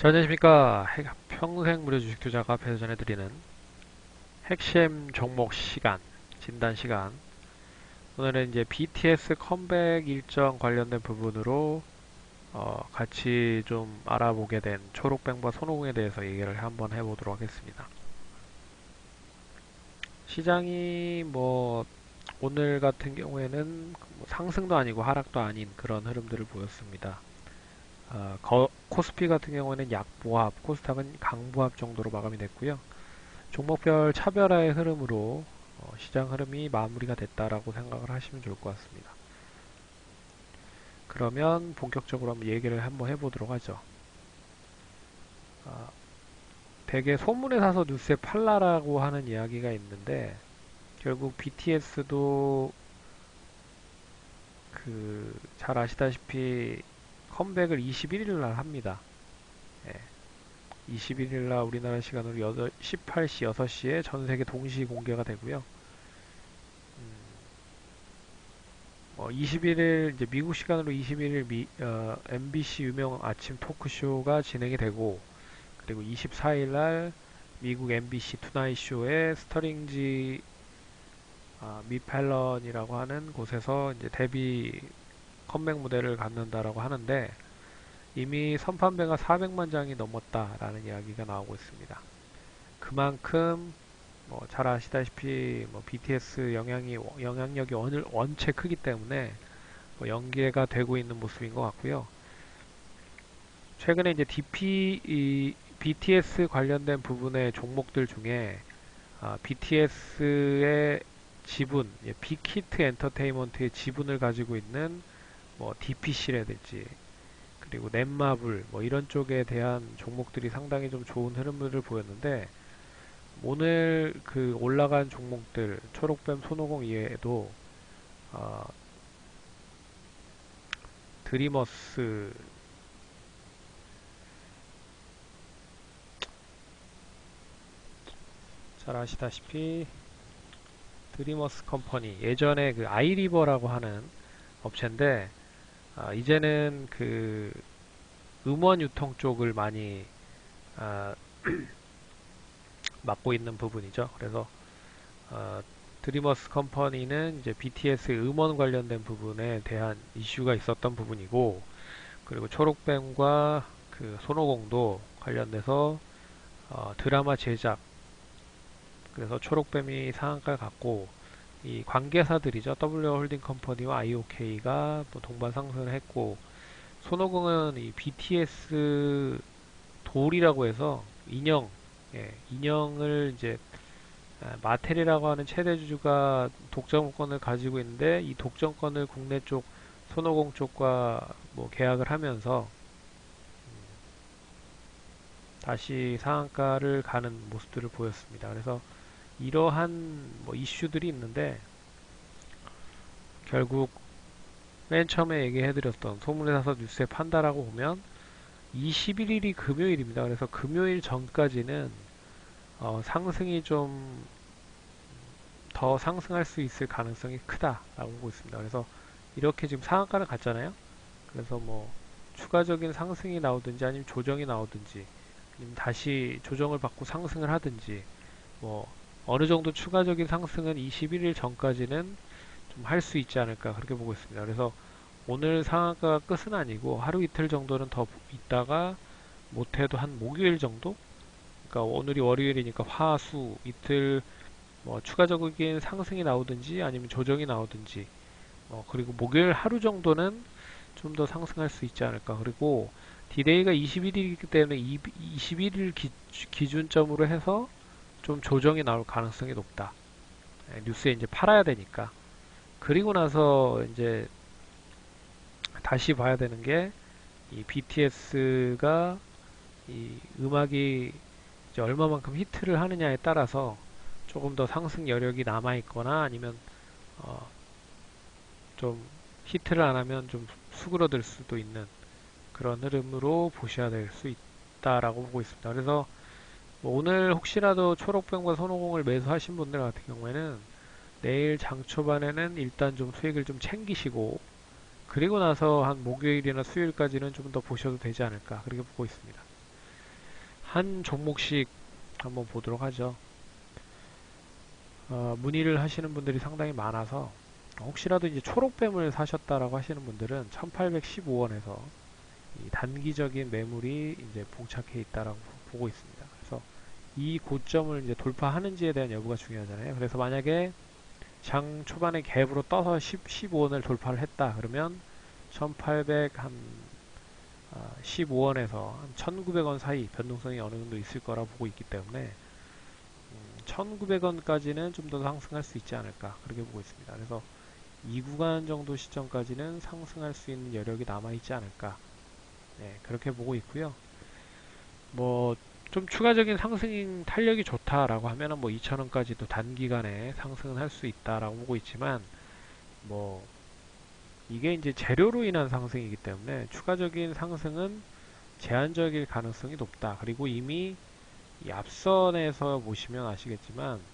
자, 안녕하십니까. 평생 무료 주식 투자가 앞에서 전해드리는 핵심 종목 시간, 진단 시간. 오늘은 이제 BTS 컴백 일정 관련된 부분으로 같이 좀 알아보게 된 초록뱅과 손오공에 대해서 얘기를 한번 해보도록 하겠습니다. 시장이 오늘 같은 경우에는 뭐 상승도 아니고 하락도 아닌 그런 흐름들을 보였습니다. 코스피 같은 경우에는 약보합, 코스닥은 강보합 정도로 마감이 됐고요. 종목별 차별화의 흐름으로 시장 흐름이 마무리가 됐다라고 생각을 하시면 좋을 것 같습니다. 그러면 본격적으로 한번 얘기를 한번 해보도록 하죠. 아, 대개 소문에 사서 뉴스에 팔라라고 하는 이야기가 있는데 결국 BTS도 잘 아시다시피 컴백을 21일 날 합니다. 예, 21일 날 우리나라 시간으로 18시, 6시에 전 세계 동시 공개가 되고요. 21일 이제 미국 시간으로 21일 MBC 유명 아침 토크쇼가 진행이 되고 그리고 24일 날 미국 MBC 투나잇 쇼에 스터링지 미펠런이라고 하는 곳에서 이제 데뷔 컴백 무대를 갖는다라고 하는데 이미 선판매가 400만 장이 넘었다라는 이야기가 나오고 있습니다. 그만큼 잘 아시다시피 BTS 영향력이 원체 크기 때문에 연계가 되고 있는 모습인 것 같고요. 최근에 이제 BTS 관련된 부분의 종목들 중에 BTS의 지분, 빅히트 엔터테인먼트의 지분을 가지고 있는 DPC라든지 그리고 넷마블 이런 쪽에 대한 종목들이 상당히 좀 좋은 흐름을 보였는데 오늘 그 올라간 종목들 초록뱀 손오공 이외에도 어, 드리머스 잘 아시다시피 드리머스 컴퍼니 예전에 그 아이리버라고 하는 업체인데 이제는 그 음원 유통 쪽을 많이 아, 맡고 있는 부분이죠. 그래서 어, 드리머스 컴퍼니는 이제 BTS 음원 관련된 부분에 대한 이슈가 있었던 부분이고 그리고 초록뱀과 그 손오공도 관련돼서 드라마 제작 그래서 초록뱀이 상한가를 갖고 이 관계사들이죠. WH홀딩 컴퍼니와 IOK가 동반 상승을 했고 손오공은 이 BTS 돌이라고 해서 인형, 인형을 이제 마텔이라고 하는 최대주주가 독점권을 가지고 있는데 이 독점권을 국내 쪽 손오공 쪽과 계약을 하면서 다시 상한가를 가는 모습들을 보였습니다. 그래서 이러한 이슈들이 있는데 결국 맨 처음에 얘기해드렸던 소문에 사서 뉴스에 판다라고 보면 21일이 금요일입니다. 그래서 금요일 전까지는 상승이 좀 더 상승할 수 있을 가능성이 크다라고 보고 있습니다. 그래서 이렇게 지금 상한가를 갔잖아요. 그래서 추가적인 상승이 나오든지 아니면 조정이 나오든지 아니면 다시 조정을 받고 상승을 하든지 뭐 어느 정도 추가적인 상승은 21일 전까지는 좀 할 수 있지 않을까 그렇게 보고 있습니다. 그래서 오늘 상한가 끝은 아니고 하루 이틀 정도는 더 있다가 못해도 한 목요일 정도? 그러니까 오늘이 월요일이니까 화, 수 이틀 추가적인 상승이 나오든지 아니면 조정이 나오든지 그리고 목요일 하루 정도는 좀 더 상승할 수 있지 않을까. 그리고 디데이가 21일이기 때문에 21일 기준점으로 해서 좀 조정이 나올 가능성이 높다. 뉴스에 이제 팔아야 되니까. 그리고 나서 이제 다시 봐야 되는 게 이 BTS가 이 음악이 이제 얼마만큼 히트를 하느냐에 따라서 조금 더 상승 여력이 남아 있거나 아니면 어, 좀 히트를 안 하면 좀 수그러들 수도 있는 그런 흐름으로 보셔야 될 수 있다라고 보고 있습니다. 그래서 오늘 혹시라도 초록병과 손오공을 매수하신 분들 같은 경우에는 내일 장 초반에는 일단 좀 수익을 좀 챙기시고 그리고 나서 한 목요일이나 수요일까지는 좀 더 보셔도 되지 않을까 그렇게 보고 있습니다. 한 종목씩 한번 보도록 하죠. 문의를 하시는 분들이 상당히 많아서 혹시라도 이제 초록뱀을 사셨다라고 하시는 분들은 1815원에서 이 단기적인 매물이 이제 봉착해 있다라고 보고 있습니다. 그래서 이 고점을 이제 돌파하는지에 대한 여부가 중요하잖아요. 그래서 만약에 장 초반에 갭으로 떠서 15원을 돌파를 했다 그러면 1800 한 15원에서 한 1900원 사이 변동성이 어느 정도 있을 거라 보고 있기 때문에 1900원까지는 좀 더 상승할 수 있지 않을까 그렇게 보고 있습니다. 그래서 이 구간 정도 시점까지는 상승할 수 있는 여력이 남아 있지 않을까, 네, 그렇게 보고 있고요. 뭐 좀 추가적인 상승 탄력이 좋다라고 하면은 뭐 2000원까지도 단기간에 상승은 할 수 있다라고 보고 있지만, 뭐 이게 이제 재료로 인한 상승이기 때문에 추가적인 상승은 제한적일 가능성이 높다. 그리고 이미 이 앞선에서 보시면 아시겠지만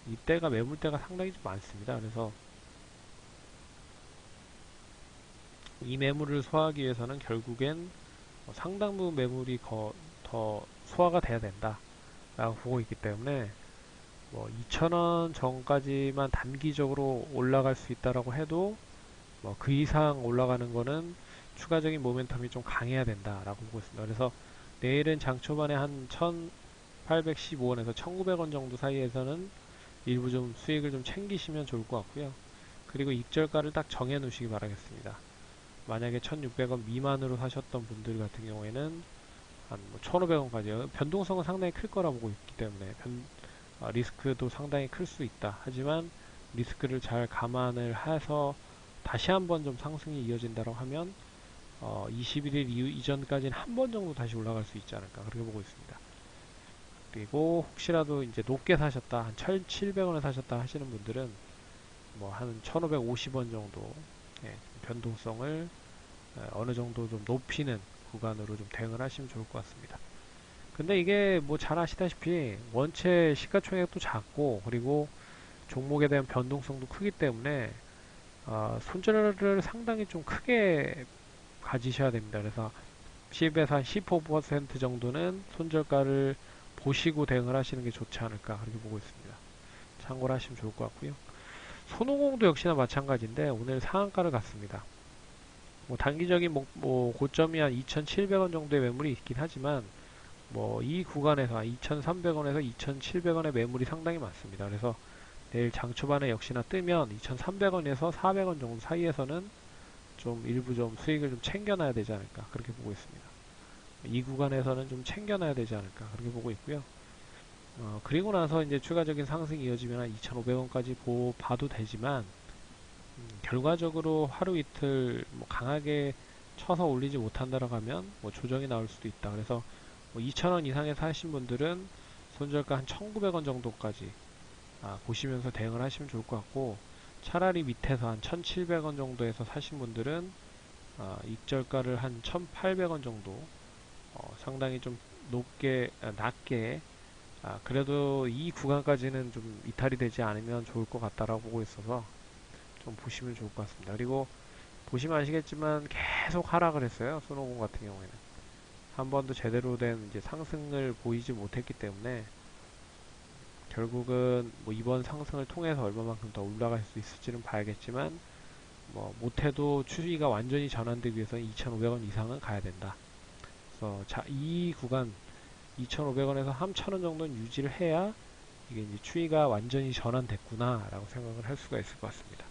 이때가 매물대가 상당히 좀 많습니다. 그래서 이 매물을 소화하기 위해서는 결국엔 상당 부분 매물이 더 소화가 돼야 된다라고 보고 있기 때문에 뭐 2,000원 전까지만 단기적으로 올라갈 수 있다라고 해도 뭐 그 이상 올라가는 거는 추가적인 모멘텀이 좀 강해야 된다라고 보고 있습니다. 그래서 내일은 장 초반에 한 1815원에서 1900원 정도 사이에서는 일부 좀 수익을 좀 챙기시면 좋을 것 같고요. 그리고 익절가를 딱 정해 놓으시기 바라겠습니다. 만약에 1600원 미만으로 사셨던 분들 같은 경우에는 한 1500원까지 변동성은 상당히 클 거라 보고 있기 때문에 리스크도 상당히 클 수 있다. 하지만 리스크를 잘 감안을 해서 다시 한번 좀 상승이 이어진다고 하면 21일 이전까지는 한 번 정도 다시 올라갈 수 있지 않을까 그렇게 보고 있습니다. 그리고 혹시라도 이제 높게 사셨다, 한 1700원에 사셨다 하시는 분들은 뭐 한 1550원 정도, 예, 변동성을 어느 정도 좀 높이는 구간으로 좀 대응을 하시면 좋을 것 같습니다. 근데 이게 뭐 잘 아시다시피 원체 시가총액도 작고 그리고 종목에 대한 변동성도 크기 때문에 손절을 상당히 좀 크게 가지셔야 됩니다. 그래서 10에서 한 15% 정도는 손절가를 보시고 대응을 하시는 게 좋지 않을까 그렇게 보고 있습니다. 참고를 하시면 좋을 것 같고요. 손오공도 역시나 마찬가지인데 오늘 상한가를 갔습니다. 뭐 단기적인 뭐 고점이 한 2,700원 정도의 매물이 있긴 하지만 뭐 이 구간에서 2,300원에서 2,700원의 매물이 상당히 많습니다. 그래서 내일 장 초반에 역시나 뜨면 2,300원에서 400원 정도 사이에서는 좀 일부 좀 수익을 좀 챙겨놔야 되지 않을까 그렇게 보고 있습니다. 이 구간에서는 좀 챙겨놔야 되지 않을까 그렇게 보고 있고요. 그리고 나서 이제 추가적인 상승이 이어지면 2,500원까지 봐도 되지만 결과적으로 하루 이틀 뭐 강하게 쳐서 올리지 못한다라고 하면 뭐 조정이 나올 수도 있다. 그래서 뭐 2,000원 이상에 사신 분들은 손절가 한 1,900원 정도까지 보시면서 대응을 하시면 좋을 것 같고, 차라리 밑에서 한 1,700원 정도에서 사신 분들은 익절가를 한 1,800원 정도 상당히 좀 낮게 그래도 이 구간까지는 좀 이탈이 되지 않으면 좋을 것 같다라고 보고 있어서 좀 보시면 좋을 것 같습니다. 그리고 보시면 아시겠지만 계속 하락을 했어요. 손오공 같은 경우에는 한 번도 제대로 된 이제 상승을 보이지 못했기 때문에 결국은 뭐 이번 상승을 통해서 얼마만큼 더 올라갈 수 있을지는 봐야겠지만 뭐 못해도 추이가 완전히 전환되기 위해서는 2,500원 이상은 가야 된다. 그래서 이 구간 2,500원에서 3,000원 정도는 유지를 해야 이게 이제 추이가 완전히 전환됐구나 라고 생각을 할 수가 있을 것 같습니다.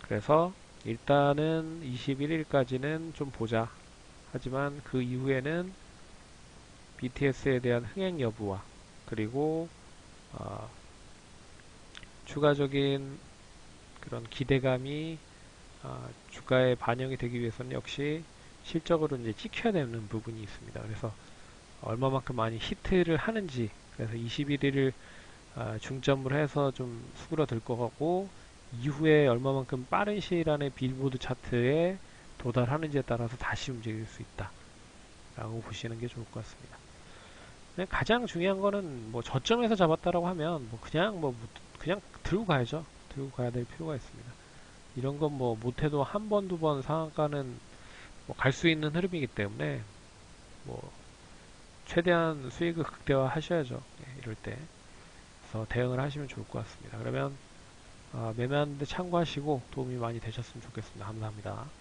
그래서 일단은 21일까지는 좀 보자. 하지만 그 이후에는 BTS에 대한 흥행 여부와 그리고 어, 추가적인 그런 기대감이 주가에 반영이 되기 위해서는 역시 실적으로 이제 찍혀야 되는 부분이 있습니다. 그래서 얼마만큼 많이 히트를 하는지, 그래서 21일을 중점으로 해서 좀 수그러들 것 같고 이후에 얼마만큼 빠른 시일 안에 빌보드 차트에 도달하는지에 따라서 다시 움직일 수 있다 라고 보시는 게 좋을 것 같습니다. 가장 중요한 거는 뭐 저점에서 잡았다라고 하면 뭐 그냥 들고 가야죠. 들고 가야 될 필요가 있습니다. 이런 건 뭐 못해도 한 번, 두 번 상한가는 뭐 갈 수 있는 흐름이기 때문에 뭐 최대한 수익을 극대화 하셔야죠. 예, 이럴 때. 그래서 대응을 하시면 좋을 것 같습니다. 그러면 매매하는데 참고하시고 도움이 많이 되셨으면 좋겠습니다. 감사합니다.